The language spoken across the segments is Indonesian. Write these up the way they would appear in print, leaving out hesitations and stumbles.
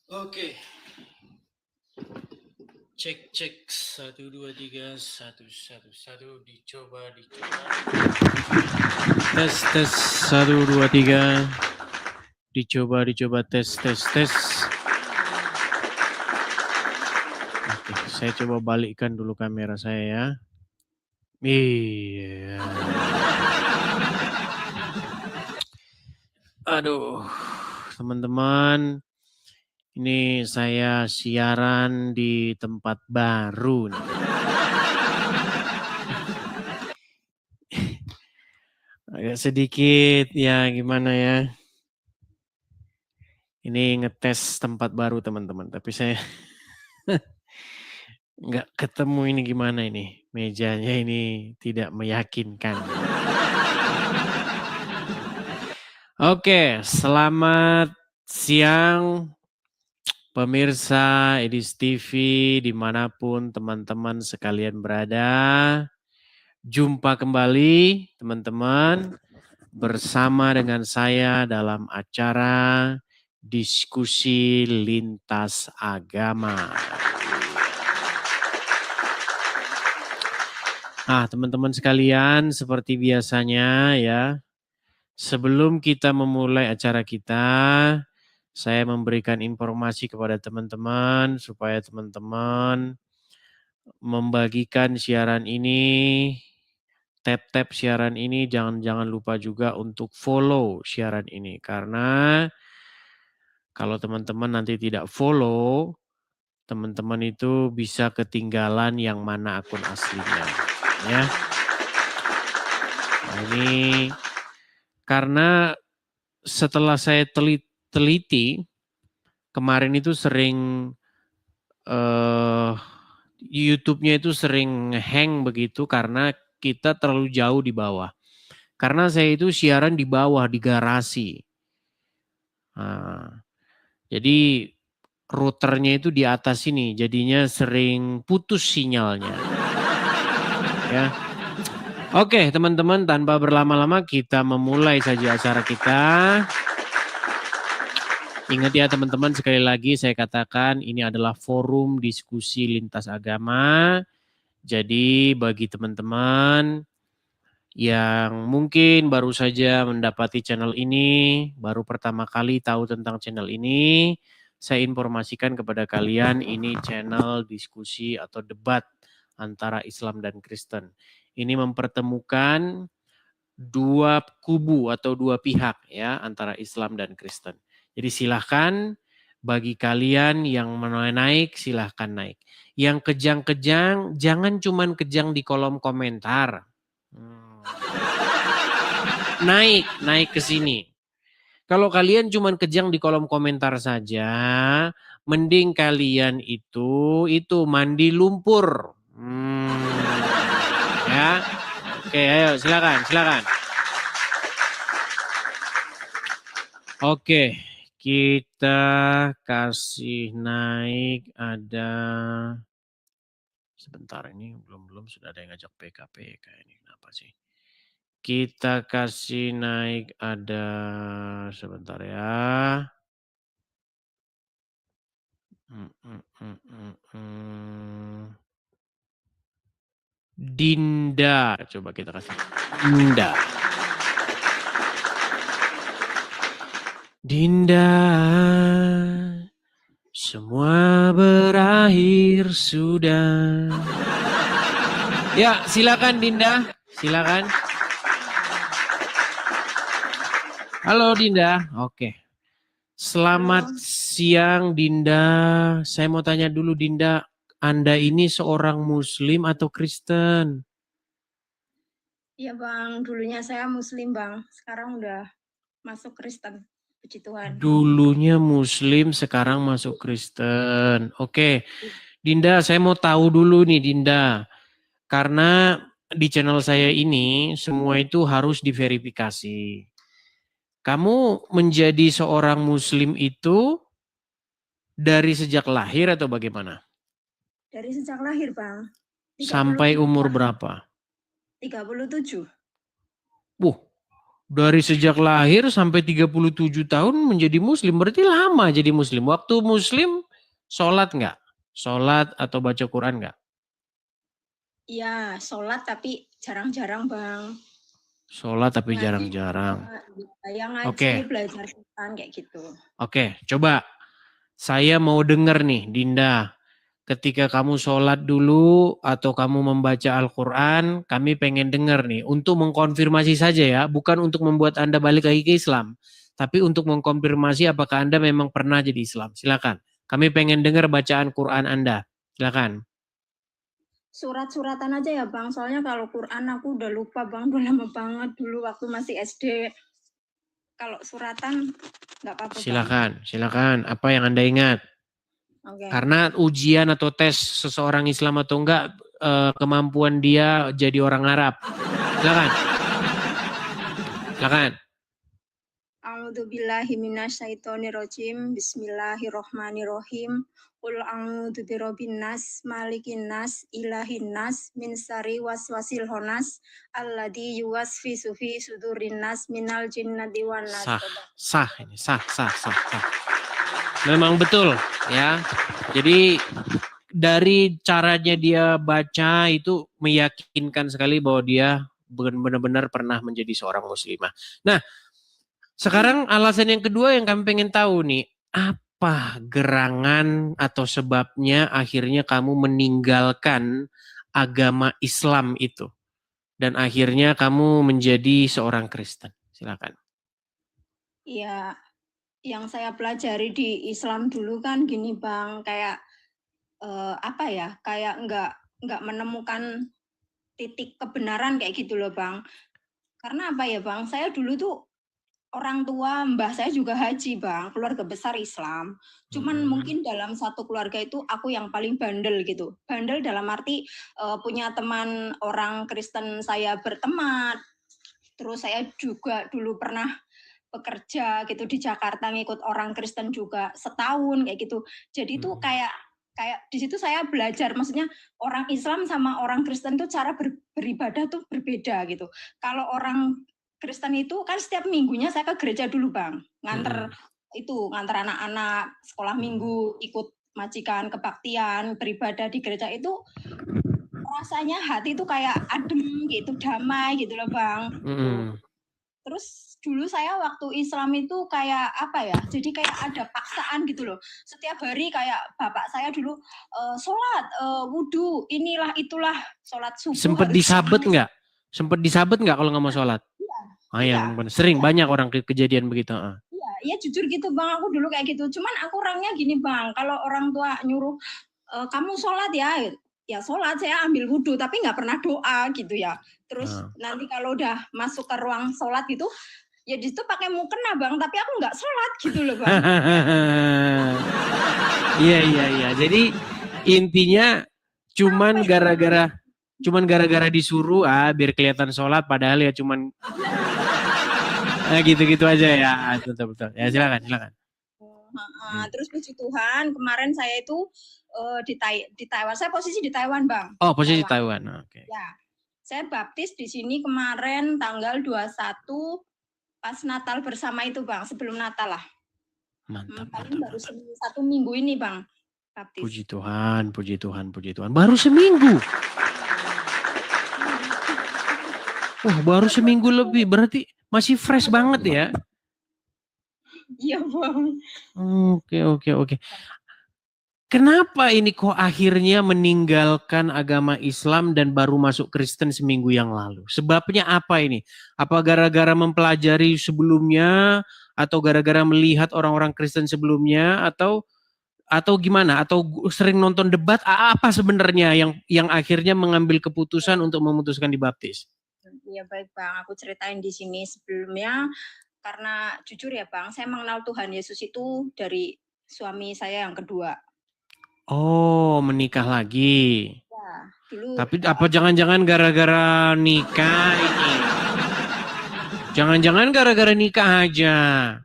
Oke, cek 1 2 3 1 1 1 dicoba. Tes 1 2 3 dicoba tes. Oke, saya coba balikkan dulu kamera saya ya. Iya. Aduh, teman-teman, ini saya siaran di tempat baru nih. Agak sedikit ya gimana ya. Ini ngetes tempat baru teman-teman, tapi saya nggak ketemu ini gimana ini. Mejanya ini tidak meyakinkan. Oke, selamat siang pemirsa Edis TV dimanapun teman-teman sekalian berada. Jumpa kembali teman-teman bersama dengan saya dalam acara diskusi lintas agama. Nah, teman-teman sekalian, seperti biasanya ya, sebelum kita memulai acara kita, saya memberikan informasi kepada teman-teman supaya teman-teman membagikan siaran ini, tap siaran ini, jangan lupa juga untuk follow siaran ini. Karena kalau teman-teman nanti tidak follow, teman-teman itu bisa ketinggalan yang mana akun aslinya. Ya. Nah, ini karena setelah saya teliti, kemarin itu sering YouTube-nya itu sering hang begitu karena kita terlalu jauh di bawah. Karena saya itu siaran di bawah, di garasi. Nah, jadi routernya itu di atas ini, jadinya sering putus sinyalnya. Ya. Oke, teman-teman, tanpa berlama-lama kita memulai saja acara kita. Ingat ya teman-teman, sekali lagi saya katakan ini adalah forum diskusi lintas agama. Jadi bagi teman-teman yang mungkin baru saja mendapati channel ini, baru pertama kali tahu tentang channel ini, saya informasikan kepada kalian ini channel diskusi atau debat antara Islam dan Kristen. Ini mempertemukan dua kubu atau dua pihak ya antara Islam dan Kristen. Jadi silahkan bagi kalian yang mau naik silahkan naik. Yang kejang-kejang jangan cuman kejang di kolom komentar. Naik ke sini. Kalau kalian cuman kejang di kolom komentar saja, mending kalian itu mandi lumpur. Ya. Oke, ayo silakan. Oke, kita kasih naik ada sebentar ini belum sudah ada yang ngajak PKP kayak ini kenapa sih? Kita kasih naik ada sebentar ya. Dinda, coba kita kasih Dinda. Dinda, semua berakhir sudah. Ya, silakan Dinda, silakan. Halo Dinda, oke. Selamat siang Dinda. Saya mau tanya dulu Dinda, Anda ini seorang Muslim atau Kristen? Iya Bang, dulunya saya Muslim Bang, sekarang udah masuk Kristen. Puji Tuhan. Dulunya Muslim, sekarang masuk Kristen. Oke, Dinda, saya mau tahu dulu nih Dinda. Karena di channel saya ini semua itu harus diverifikasi. Kamu menjadi seorang Muslim itu dari sejak lahir atau bagaimana? Dari sejak lahir Bang. Sampai umur berapa? 37. Dari sejak lahir sampai 37 tahun menjadi muslim. Berarti lama jadi muslim. Waktu muslim sholat nggak? Sholat atau baca Quran nggak? Iya, sholat tapi jarang-jarang bang. Sholat tapi Ngaji, jarang-jarang. yang Oke. ngaji belajar Quran kayak gitu. Oke, coba. Saya mau denger nih, Dinda. Ketika kamu sholat dulu atau kamu membaca Al-Quran, kami pengen dengar nih. Untuk mengkonfirmasi saja ya, bukan untuk membuat Anda balik lagi ke Islam. Tapi untuk mengkonfirmasi apakah Anda memang pernah jadi Islam. Silakan. Kami pengen dengar bacaan Quran Anda. Silakan. Surat-suratan aja ya bang, soalnya kalau Quran aku udah lupa bang, udah lama banget dulu waktu masih SD. Kalau suratan nggak apa-apa bang. Silakan. Apa yang Anda ingat? Okay. Karena ujian atau tes seseorang Islam atau enggak, kemampuan dia jadi orang Arab. Silakan. A'udzubillahi minasyaitonirrajim. Bismillahirrahmanirrahim. Qul a'udzu birabbin nas, malikin nas, ilahin nas, min syarri waswasil khannas, alladzi yuwaswisu fi sudurin nas minal jinnati wan nas. Sah. Memang betul ya. Jadi dari caranya dia baca itu meyakinkan sekali bahwa dia benar-benar pernah menjadi seorang muslimah. Nah, sekarang alasan yang kedua yang kami pengen tahu nih, apa gerangan atau sebabnya akhirnya kamu meninggalkan agama Islam itu dan akhirnya kamu menjadi seorang Kristen? Silakan. Iya, yang saya pelajari di Islam dulu kan gini bang, kayak apa ya, kayak nggak menemukan titik kebenaran kayak gitu loh bang. Karena apa ya bang, saya dulu tuh orang tua mbah saya juga haji bang, keluarga besar Islam. Cuman mungkin dalam satu keluarga itu aku yang paling bandel gitu. Bandel dalam arti punya teman orang Kristen saya berteman. Terus saya juga dulu pernah bekerja gitu di Jakarta ngikut orang Kristen juga setahun kayak gitu. Jadi itu kayak di situ saya belajar, maksudnya orang Islam sama orang Kristen tuh cara beribadah tuh berbeda gitu. Kalau orang Kristen itu kan setiap minggunya saya ke gereja dulu bang, nganter anak-anak sekolah minggu, ikut majikan kebaktian, beribadah di gereja itu rasanya hati tuh kayak adem gitu, damai gitu loh bang. Terus dulu saya waktu Islam itu kayak apa ya, jadi kayak ada paksaan gitu loh. Setiap hari kayak bapak saya dulu sholat, wudhu, inilah itulah, sholat subuh. Sempet disabet nggak? Kalau nggak mau sholat? Iya. Sering banyak orang kejadian begitu. Iya jujur gitu bang, aku dulu kayak gitu. Cuman aku orangnya gini bang, kalau orang tua nyuruh kamu sholat ya sholat, saya ambil wudhu, tapi nggak pernah doa gitu ya. Terus nanti kalau udah masuk ke ruang sholat gitu, ya di situ pakai mukena bang, tapi aku nggak sholat gitu loh bang. Iya. Jadi intinya cuman gara-gara disuruh biar kelihatan sholat, padahal ya cuman gitu-gitu aja ya. Betul. Ya silakan. Terus puji Tuhan, kemarin saya itu di Taiwan. Saya posisi di Taiwan, Bang. Oh, posisi Taiwan. Oke. Ya. Saya baptis di sini kemarin tanggal 21 pas Natal bersama itu, Bang, sebelum Natal lah. Mantap. Baru 1 minggu ini, Bang. Baptis. Puji Tuhan. Baru seminggu. Baru seminggu lebih, berarti masih fresh banget ya. Iya, Bang. Oke. Kenapa ini kok akhirnya meninggalkan agama Islam dan baru masuk Kristen seminggu yang lalu? Sebabnya apa ini? Apa gara-gara mempelajari sebelumnya atau gara-gara melihat orang-orang Kristen sebelumnya atau gimana? Atau sering nonton debat? Apa sebenarnya yang akhirnya mengambil keputusan untuk memutuskan dibaptis? Iya baik Bang, aku ceritain di sini sebelumnya karena jujur ya Bang, saya mengenal Tuhan Yesus itu dari suami saya yang kedua. Oh, menikah lagi. Ya, dulu. Tapi apa jangan-jangan gara-gara nikah ini? Jangan-jangan gara-gara nikah aja.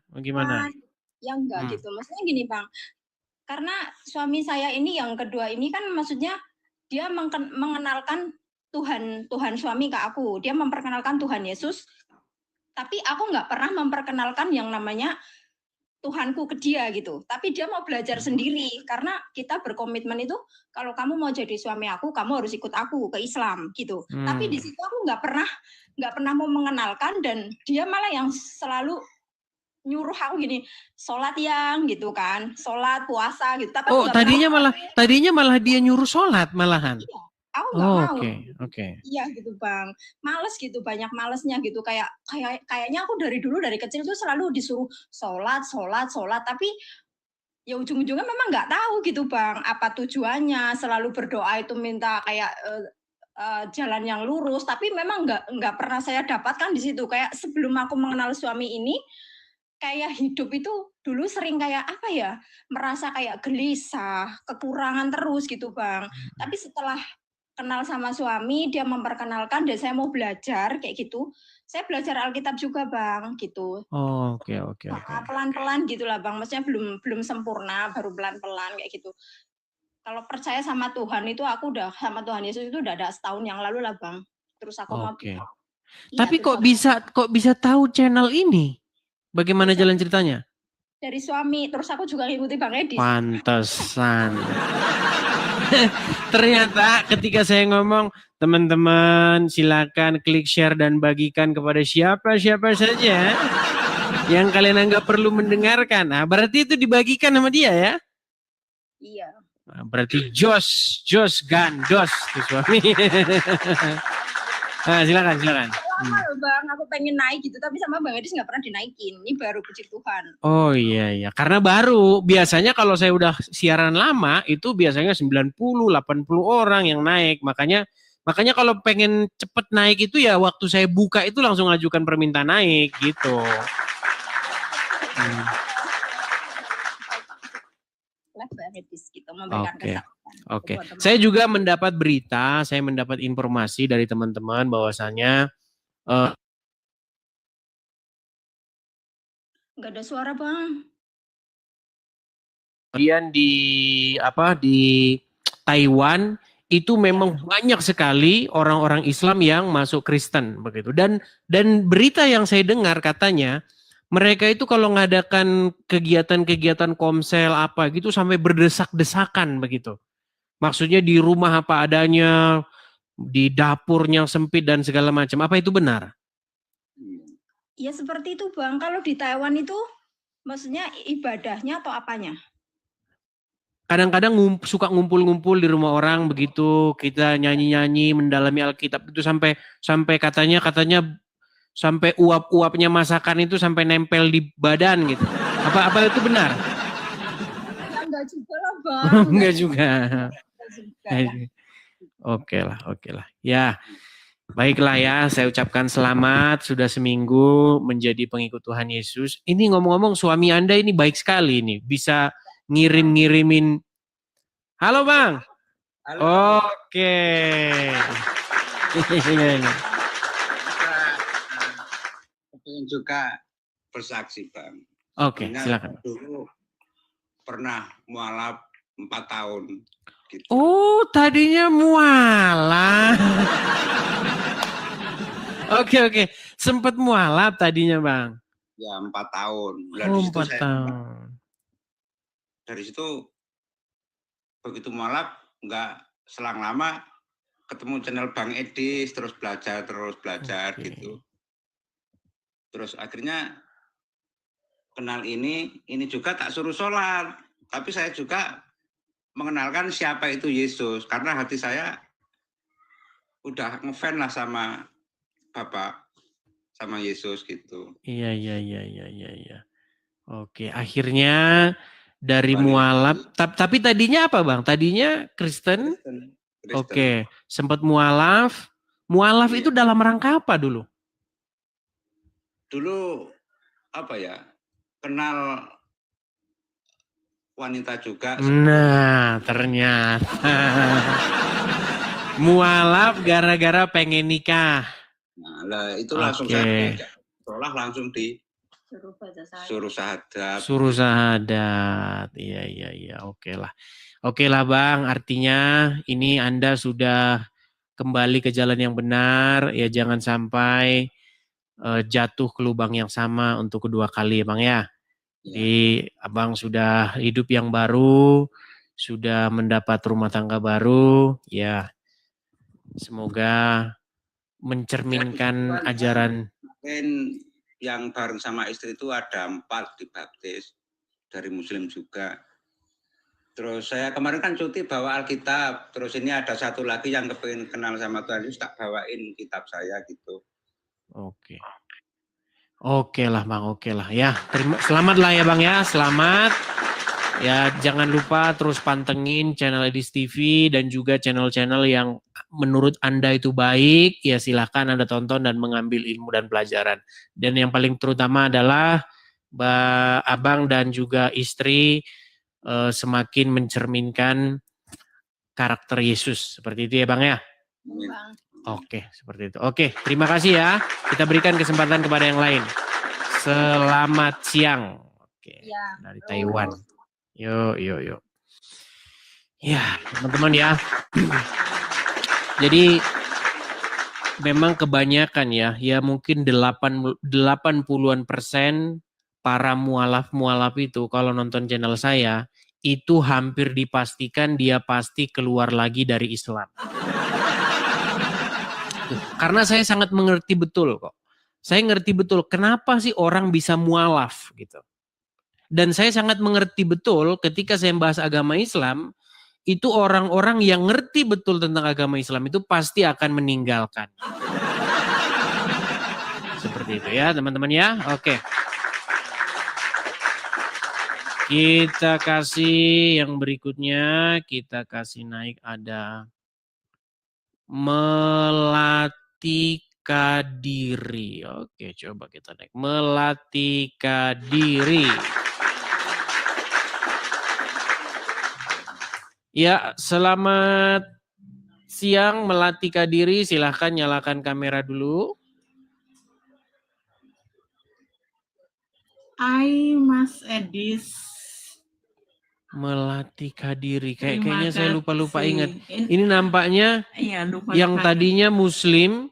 Bagaimana? Ya enggak gitu. Maksudnya gini Bang, karena suami saya ini yang kedua ini kan maksudnya dia mengenalkan Tuhan suami ke aku. Dia memperkenalkan Tuhan Yesus tapi aku nggak pernah memperkenalkan yang namanya Tuhanku ke dia gitu. Tapi dia mau belajar sendiri karena kita berkomitmen itu kalau kamu mau jadi suami aku, kamu harus ikut aku ke Islam gitu. Tapi di situ aku nggak pernah mau mengenalkan dan dia malah yang selalu nyuruh aku gini, sholat yang gitu kan, sholat puasa gitu. Tapi Oh, tadinya malah dia nyuruh sholat malahan. Iya, aku nggak Oh, mau. oke. Iya gitu bang, males gitu, banyak malesnya gitu, kayaknya aku dari kecil tuh selalu disuruh sholat, tapi ya ujung-ujungnya memang nggak tahu gitu bang, apa tujuannya, selalu berdoa itu minta kayak jalan yang lurus, tapi memang nggak pernah saya dapatkan di situ. Kayak sebelum aku mengenal suami ini, kayak hidup itu dulu sering kayak apa ya, merasa kayak gelisah, kekurangan terus gitu bang. Tapi setelah kenal sama suami, dia memperkenalkan dan saya mau belajar kayak gitu. Saya belajar Alkitab juga, Bang, gitu. Oh, oke. Pelan-pelan gitulah, Bang. Maksudnya belum sempurna, baru pelan-pelan kayak gitu. Kalau percaya sama Tuhan itu aku udah sama Tuhan Yesus itu udah ada setahun yang lalu lah, Bang. Terus aku mau Oke. iya, Tapi kok bisa tahu channel ini? Bagaimana jalan ceritanya? dari suami, terus aku juga ngikuti Bang Edis. Pantesan. Ternyata ketika saya ngomong, teman-teman silakan klik share dan bagikan kepada siapa saja yang kalian anggap perlu mendengarkan. Nah, berarti itu dibagikan sama dia ya? Iya. Nah, berarti Jos Gandos tuh suami. Nah, silakan. Lama loh Bang, aku pengen naik gitu, tapi sama Bang Edis nggak pernah dinaikin. Ini baru puji Tuhan. Oh iya, karena baru. Biasanya kalau saya udah siaran lama, itu biasanya 90, 80 orang yang naik. Makanya kalau pengen cepet naik itu ya waktu saya buka itu langsung ajukan permintaan naik gitu. Gitu, memberikan Oke. Saya juga mendapat berita, saya mendapat informasi dari teman-teman bahwasannya nggak ada suara Bang. kemudian di Taiwan itu memang banyak sekali orang-orang Islam yang masuk Kristen begitu. Dan berita yang saya dengar katanya mereka itu kalau mengadakan kegiatan-kegiatan komsel apa gitu sampai berdesak-desakan begitu. Maksudnya di rumah apa adanya, di dapur yang sempit dan segala macam. Apa itu benar? Ya seperti itu Bang. Kalau di Taiwan itu maksudnya ibadahnya atau apanya? Kadang-kadang suka ngumpul-ngumpul di rumah orang begitu, kita nyanyi-nyanyi mendalami Alkitab itu sampai katanya sampai uap-uapnya masakan itu sampai nempel di badan gitu. Apa itu benar? Enggak juga lah Bang. Enggak juga. Oke lah. Ya, baiklah ya, saya ucapkan selamat sudah seminggu menjadi pengikut Tuhan Yesus. Ini ngomong-ngomong suami Anda ini baik sekali ini, bisa ngirimin. Halo Bang. Halo. Oke. Ingin juga bersaksi Bang. Oke, silakan. Dulu pernah mualaf 4 tahun. Gitu. Oh, tadinya mualaf. Oke. Sempat mualaf tadinya Bang. Ya 4 tahun. Oh, 4 tahun. Dari situ begitu mualaf nggak selang lama ketemu channel Bang Edis, terus belajar gitu. Terus akhirnya kenal ini juga tak suruh sholat, tapi saya juga mengenalkan siapa itu Yesus karena hati saya udah ngefans lah sama Bapak, sama Yesus gitu. Iya. Oke, akhirnya dari mualaf, tapi tadinya apa Bang? Tadinya Kristen. Oke, sempat mualaf. Mualaf itu dalam rangka apa dulu? Dulu apa ya? Kenal wanita juga. Nah, ternyata mualaf gara-gara pengen nikah. Nah, itu langsung saya seolah langsung suruh syahadat. Iya. Oke lah Bang, artinya ini Anda sudah kembali ke jalan yang benar, ya jangan sampai jatuh ke lubang yang sama untuk kedua kali, Bang ya. Jadi Abang sudah hidup yang baru, sudah mendapat rumah tangga baru, ya. Semoga mencerminkan ajaran. Mungkin yang bareng sama istri itu ada 4 dibaptis dari Muslim juga. Terus saya kemarin kan cuti bawa Alkitab. Terus ini ada satu lagi yang kepengin kenal sama Tuhan Yesus, tak bawain kitab saya gitu. Oke. Oke lah Bang, oke lah ya. Selamat lah ya Bang ya, selamat. Ya jangan lupa terus pantengin channel Edis TV dan juga channel-channel yang menurut Anda itu baik. Ya silahkan Anda tonton dan mengambil ilmu dan pelajaran. Dan yang paling terutama adalah Abang dan juga istri semakin mencerminkan karakter Yesus. Seperti itu ya Bang ya. Bang. Oke, seperti itu. Oke, terima kasih ya. Kita berikan kesempatan kepada yang lain. Selamat siang. Oke, Ya, dari Taiwan. Yuk. Ya, teman-teman ya. Jadi memang kebanyakan ya mungkin 80-an% para mualaf itu kalau nonton channel saya itu hampir dipastikan dia pasti keluar lagi dari Islam. Karena saya sangat mengerti betul kok. Saya ngerti betul kenapa sih orang bisa mualaf gitu. Dan saya sangat mengerti betul ketika saya membahas agama Islam, itu orang-orang yang ngerti betul tentang agama Islam itu pasti akan meninggalkan. Seperti itu ya teman-teman ya. Oke. Kita kasih yang berikutnya, kita kasih naik ada melatih diri. Oke, coba kita naik. Melatih diri. Ya, selamat siang melatih diri. Silahkan nyalakan kamera dulu. Hai Mas Edis. Melatih diri. Kayaknya saya lupa ingat. Ini nampaknya yang tadinya Muslim,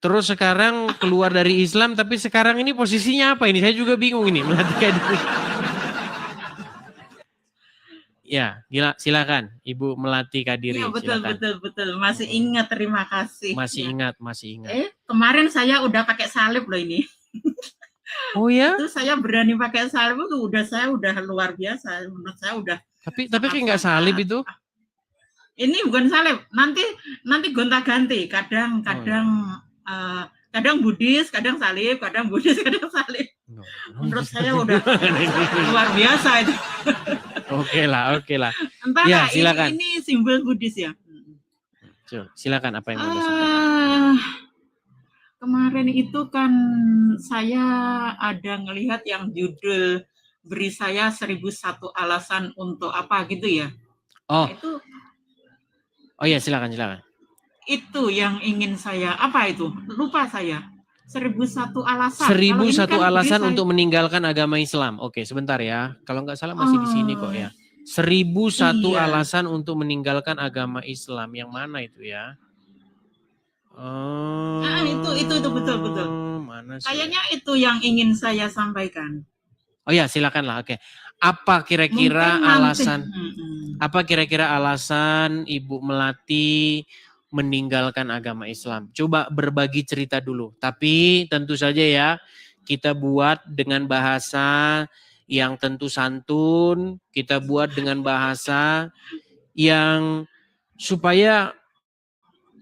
terus sekarang keluar dari Islam, tapi sekarang ini posisinya apa ini? Saya juga bingung ini, melatih diri. Ya, silakan Ibu melatih diri. Ya, betul. Masih ingat, terima kasih. Masih ingat. Kemarin saya udah pakai salib loh ini. Oh ya? Itu saya berani pakai salib itu saya udah luar biasa. Menurut saya udah. Tapi kayak nggak salib itu? Ini bukan salib. Nanti gonta-ganti. Kadang Buddhis, kadang salib, kadang Buddhis, kadang salib. Menurut saya udah luar biasa itu. Oke lah. Entah ya, silakan. Ini simbol Buddhis ya. Silakan apa yang mau disampaikan. Kemarin itu kan saya ada ngelihat yang judul beri saya 1001 alasan untuk apa gitu ya. Oh. Nah, oh ya, silakan. Itu yang ingin saya, apa itu? Lupa saya. 1001 alasan. 1001 alasan untuk meninggalkan agama Islam. Oke, sebentar ya. Kalau nggak salah masih di sini kok ya. 1001 alasan untuk meninggalkan agama Islam. Yang mana itu ya? Itu betul. Mana sih? Kayaknya itu yang ingin saya sampaikan. Oh ya, silakanlah. Oke. Apa kira-kira alasan Ibu Melati meninggalkan agama Islam? Coba berbagi cerita dulu. Tapi tentu saja ya, kita buat dengan bahasa yang tentu santun, kita buat dengan bahasa yang supaya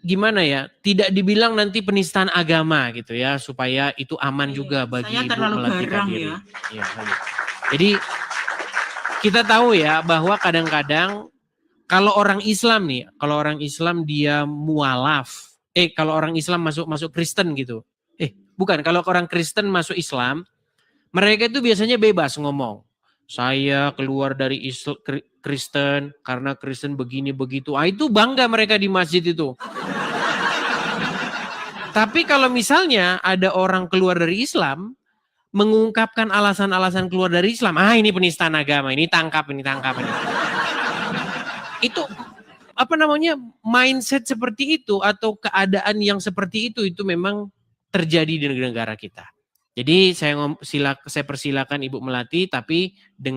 gimana ya, tidak dibilang nanti penistaan agama gitu ya, supaya itu aman juga bagi Ibu melatih diri. Ya, jadi kita tahu ya bahwa kadang-kadang kalau orang Islam nih, kalau orang Islam dia mualaf, kalau orang Islam masuk Kristen gitu, bukan, kalau orang Kristen masuk Islam, mereka itu biasanya bebas ngomong. Saya keluar dari Kristen karena Kristen begini begitu. Itu bangga mereka di masjid itu. Tapi kalau misalnya ada orang keluar dari Islam, mengungkapkan alasan-alasan keluar dari Islam, ini penistaan agama, ini tangkap ini. Itu mindset seperti itu atau keadaan yang seperti itu memang terjadi di negara kita. Jadi saya persilakan Ibu Melati, tapi dengan